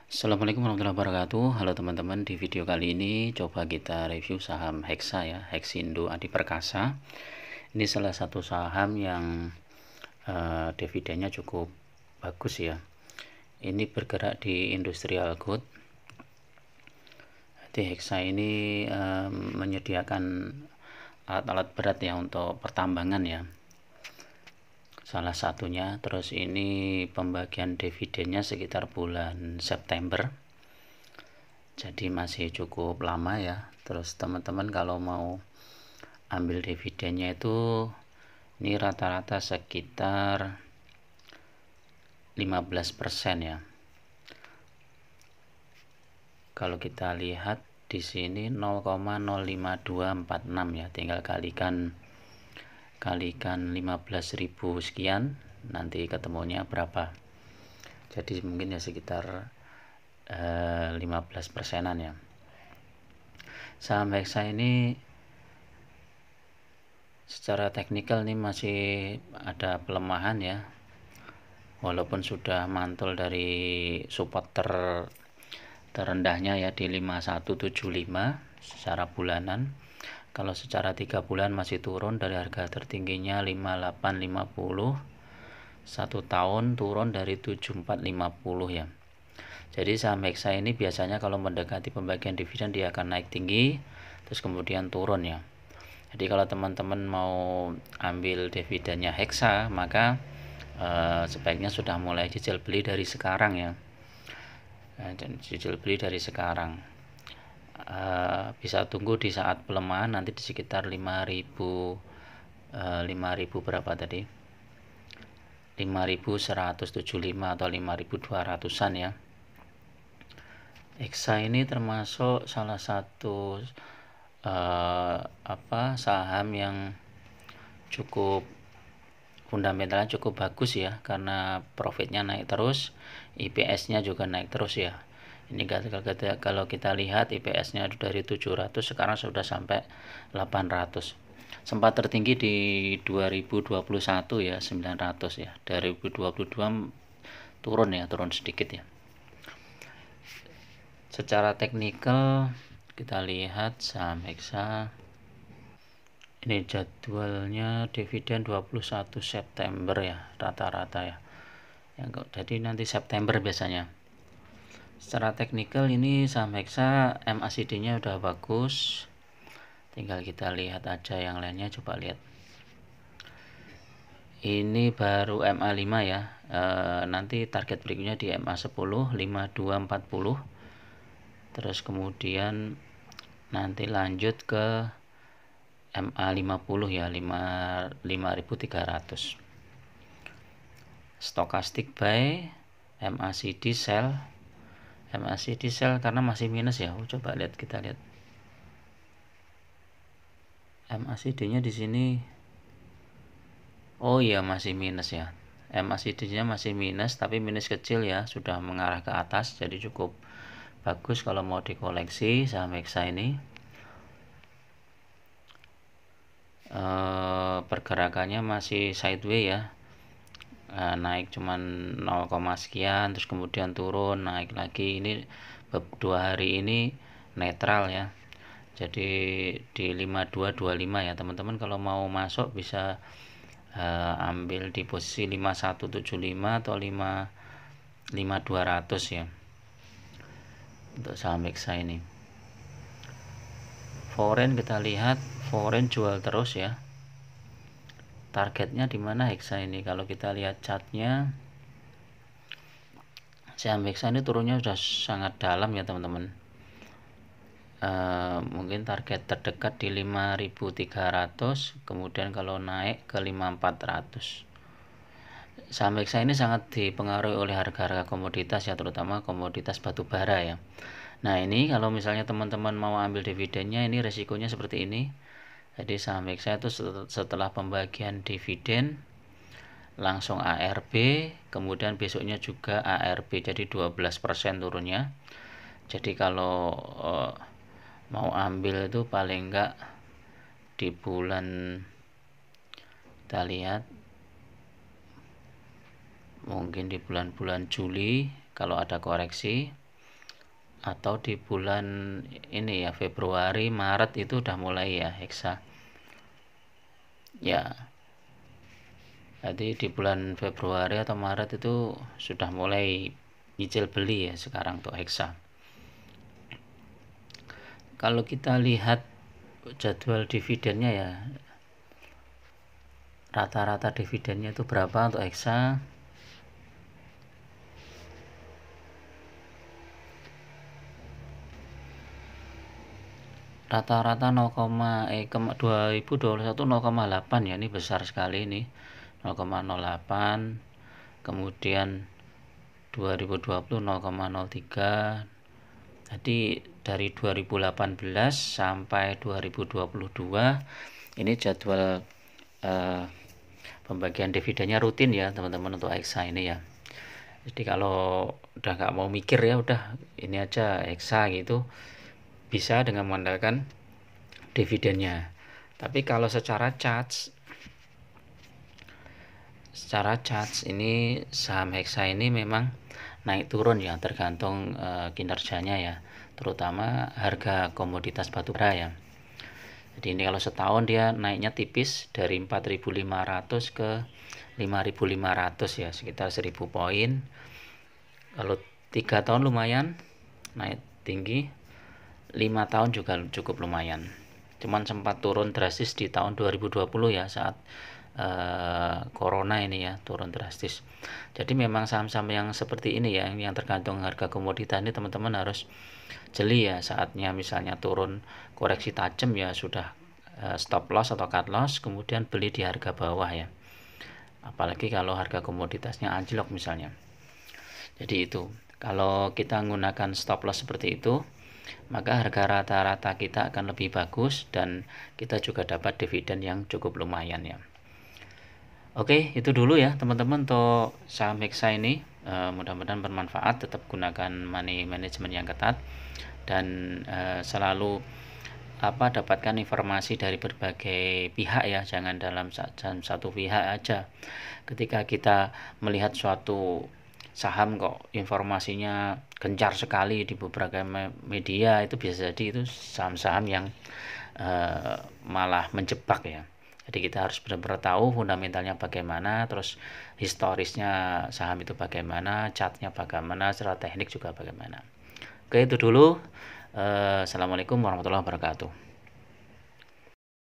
Assalamualaikum warahmatullahi wabarakatuh. Halo teman-teman, di video kali ini coba kita review saham Hexa ya, Hexindo Adi Perkasa. Ini salah satu saham yang dividennya cukup bagus ya. Ini bergerak di industrial good. Di Hexa ini menyediakan alat-alat berat ya untuk pertambangan ya. Salah satunya, terus ini pembagian dividennya sekitar bulan September, jadi masih cukup lama ya. Terus teman-teman kalau mau ambil dividennya itu ini rata-rata sekitar 15% ya. Kalau kita lihat di sini 0,05246 ya, tinggal kalikan 15.000 sekian, nanti ketemunya berapa. Jadi mungkin ya sekitar 15%-an ya. Saham Hexa ini secara teknikal nih masih ada pelemahan ya, walaupun sudah mantul dari support terendahnya ya di 5175 secara bulanan. Kalau secara 3 bulan masih turun dari harga tertingginya 5850, 1 tahun turun dari 7450 ya. Jadi saham Hexa ini biasanya kalau mendekati pembagian dividen dia akan naik tinggi terus kemudian turun ya. Jadi kalau teman-teman mau ambil dividennya Hexa, maka sebaiknya sudah mulai cicil beli dari sekarang ya. Dan cicil beli dari sekarang. Bisa tunggu di saat pelemahan nanti di sekitar 5000 berapa tadi? 5175 atau 5200-an ya. Hexa ini termasuk salah satu saham yang cukup fundamentalnya cukup bagus ya, karena profitnya naik terus, IPS-nya juga naik terus ya. Ini kalau kita lihat IPS-nya dari 700 sekarang sudah sampai 800. Sempat tertinggi di 2021 ya, 900 ya. Dari 2022 turun sedikit ya. Secara teknikal kita lihat saham Hexa ini jadwalnya dividen 21 September ya, rata-rata ya. Jadi nanti September biasanya. Secara teknikal ini saham Hexa MACD-nya udah bagus. Tinggal kita lihat aja yang lainnya, coba lihat. Ini baru MA5 ya. Nanti target berikutnya di MA10 5240. Terus kemudian nanti lanjut ke MA50 ya, 5300. Stokastik buy, MACD sell. MACD sell karena masih minus ya. Coba lihat, kita lihat. MACD-nya di sini. Oh iya, masih minus ya. MACD-nya masih minus, tapi minus kecil ya, sudah mengarah ke atas, jadi cukup bagus kalau mau dikoleksi saham Hexa ini. Pergerakannya masih sideways ya, naik cuman 0, sekian, terus kemudian turun, naik lagi. Ini 2 hari ini netral ya, jadi di 5225 ya teman-teman. Kalau mau masuk bisa ambil di posisi 5175 atau 5200 ya untuk saham Hexa ini. Foreign kita lihat, foreign jual terus ya. Targetnya di mana Hexa ini? Kalau kita lihat chartnya, saham Hexa ini turunnya sudah sangat dalam ya teman-teman. Mungkin target terdekat di 5300, kemudian kalau naik ke 5400. Saham Hexa ini sangat dipengaruhi oleh harga-harga komoditas ya, terutama komoditas batu bara ya. Nah ini kalau misalnya teman-teman mau ambil dividennya, ini resikonya seperti ini. Jadi saham Hexa itu setelah pembagian dividen langsung ARB, kemudian besoknya juga ARB, jadi 12% turunnya. Jadi kalau mau ambil itu paling enggak di bulan, kita lihat mungkin di bulan-bulan Juli kalau ada koreksi, atau di bulan ini ya, Februari Maret itu udah mulai ya Hexa ya. Jadi di bulan Februari atau Maret itu sudah mulai nyicil beli ya sekarang untuk Hexa. Kalau kita lihat jadwal dividennya ya, rata-rata dividennya itu berapa untuk Hexa? Rata-rata 2021 0,8 ya, ini besar sekali ini 0,08. Kemudian 2020 0,03. Jadi dari 2018 sampai 2022 ini jadwal pembagian dividennya rutin ya teman-teman untuk Hexa ini ya. Jadi kalau udah nggak mau mikir ya udah ini aja Hexa gitu, bisa dengan mengandalkan dividennya. Tapi kalau secara charts ini saham Hexa ini memang naik turun ya, tergantung kinerjanya ya, terutama harga komoditas batubara ya. Jadi ini kalau setahun dia naiknya tipis dari 4.500 ke 5.500 ya, sekitar 1.000 poin. Kalau 3 tahun lumayan naik tinggi, 5 tahun juga cukup lumayan. Cuman sempat turun drastis di tahun 2020 ya, saat corona ini ya, turun drastis. Jadi memang saham-saham yang seperti ini ya, yang tergantung harga komoditas ini teman-teman harus jeli ya. Saatnya misalnya turun koreksi tajam ya sudah stop loss atau cut loss, kemudian beli di harga bawah ya, apalagi kalau harga komoditasnya anjlok misalnya. Jadi itu kalau kita menggunakan stop loss seperti itu, maka harga rata-rata kita akan lebih bagus dan kita juga dapat dividen yang cukup lumayan ya. Oke, itu dulu ya teman-teman untuk saham Hexa ini. Mudah-mudahan bermanfaat. Tetap gunakan money management yang ketat dan selalu dapatkan informasi dari berbagai pihak ya, jangan dalam satu pihak aja. Ketika kita melihat suatu saham kok informasinya gencar sekali di beberapa media, itu bisa jadi itu saham-saham yang malah menjebak ya. Jadi kita harus benar-benar tahu fundamentalnya bagaimana, terus historisnya saham itu bagaimana, chartnya bagaimana, secara teknik juga bagaimana. Oke, itu dulu. Assalamualaikum warahmatullahi wabarakatuh.